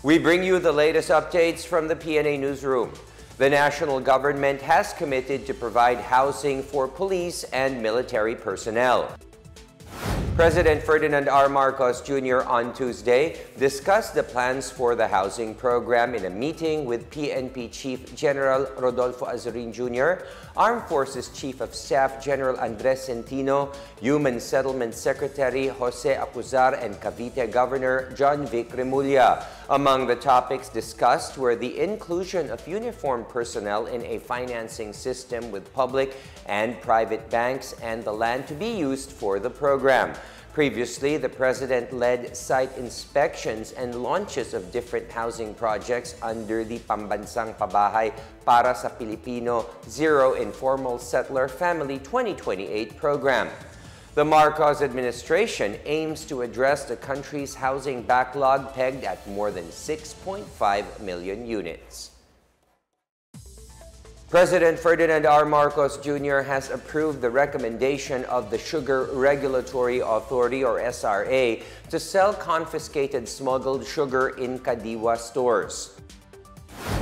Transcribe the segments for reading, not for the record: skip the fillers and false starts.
We bring you the latest updates from the Pna Newsroom. The national government has committed to provide housing for police and military personnel. President Ferdinand R. Marcos Jr. on Tuesday discussed the plans for the housing program in a meeting with PNP Chief General Rodolfo Azurin Jr., Armed Forces Chief of Staff General Andres Centino, Human Settlement Secretary Jose Acuzar, and Cavite Governor John Vic Remulla. Among the topics discussed were the inclusion of uniformed personnel in a financing system with public and private banks and the land to be used for the program. Previously, the President led site inspections and launches of different housing projects under the Pambansang Pabahay para sa Pilipino Zero Informal Settler Family 2028 program. The Marcos administration aims to address the country's housing backlog pegged at more than 6.5 million units. President Ferdinand R. Marcos Jr. has approved the recommendation of the Sugar Regulatory Authority or SRA to sell confiscated smuggled sugar in Kadiwa stores.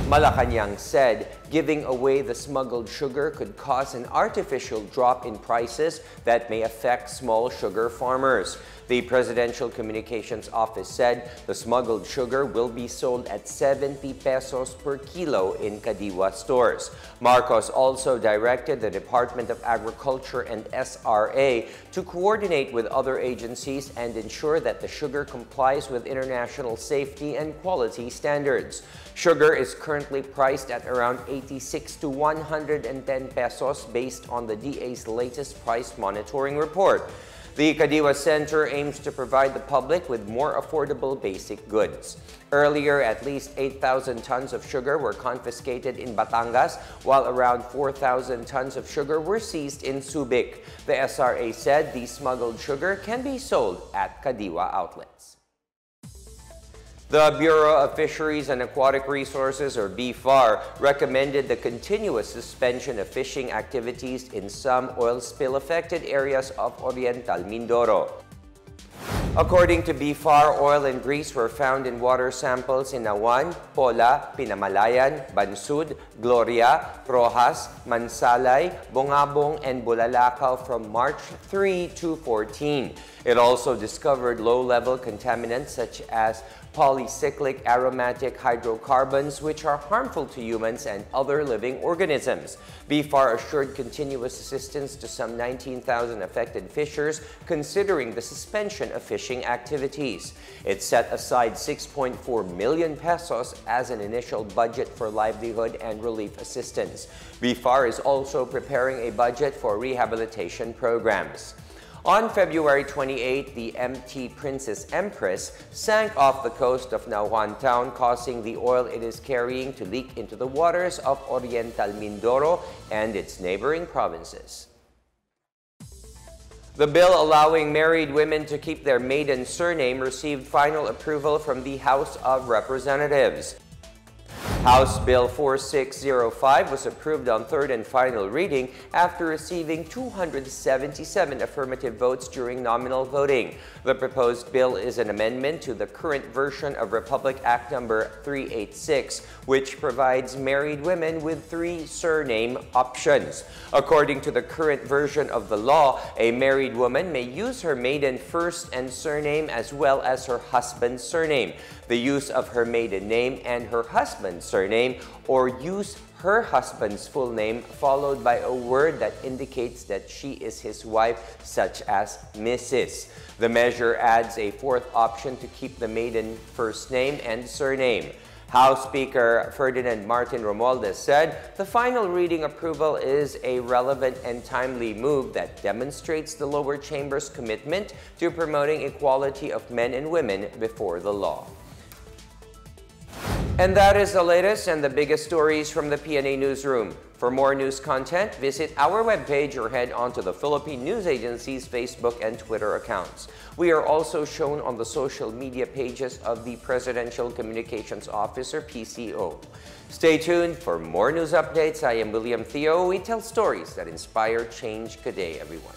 Malacanang said giving away the smuggled sugar could cause an artificial drop in prices that may affect small sugar farmers. The Presidential Communications Office said the smuggled sugar will be sold at 70 pesos per kilo in Kadiwa stores. Marcos also directed the Department of Agriculture and SRA to coordinate with other agencies and ensure that the sugar complies with international safety and quality standards. Sugar is currently priced at around 86 to 110 pesos based on the DA's latest price monitoring report. The Kadiwa Center aims to provide the public with more affordable basic goods. Earlier, at least 8,000 tons of sugar were confiscated in Batangas, while around 4,000 tons of sugar were seized in Subic. The SRA said the smuggled sugar can be sold at Kadiwa outlets. The Bureau of Fisheries and Aquatic Resources, or BFAR, recommended the continuous suspension of fishing activities in some oil spill-affected areas of Oriental Mindoro. According to BFAR, oil and grease were found in water samples in Nawan, Pola, Pinamalayan, Bansud, Gloria, Rojas, Mansalay, Bongabong, and Bulalakaw from March 3 to 14. It also discovered low-level contaminants such as polycyclic aromatic hydrocarbons, which are harmful to humans and other living organisms. BFAR assured continuous assistance to some 19,000 affected fishers, considering the suspension of fishing activities. It set aside 6.4 million pesos as an initial budget for livelihood and relief assistance. BFAR is also preparing a budget for rehabilitation programs. On February 28, the MT Princess Empress sank off the coast of Nauhan Town, causing the oil it is carrying to leak into the waters of Oriental Mindoro and its neighboring provinces. The bill allowing married women to keep their maiden surname received final approval from the House of Representatives. House Bill 4605 was approved on third and final reading after receiving 277 affirmative votes during nominal voting. The proposed bill is an amendment to the current version of Republic Act No. 386, which provides married women with 3 surname options. According to the current version of the law, a married woman may use her maiden first and surname as well as her husband's surname. The use of her maiden name and her husband's surname, or use her husband's full name followed by a word that indicates that she is his wife, such as Mrs. The measure adds a 4th option to keep the maiden first name and surname. House Speaker Ferdinand Martin Romualdez said the final reading approval is a relevant and timely move that demonstrates the lower chamber's commitment to promoting equality of men and women before the law. And that is the latest and the biggest stories from the Pna Newsroom. For more news content, visit our webpage or head on to the Philippine News Agency's Facebook and Twitter accounts. We are also shown on the social media pages of the Presidential Communications Office, or PCO. Stay tuned for more news updates. I am William Theo. We tell stories that inspire change. Good day, everyone.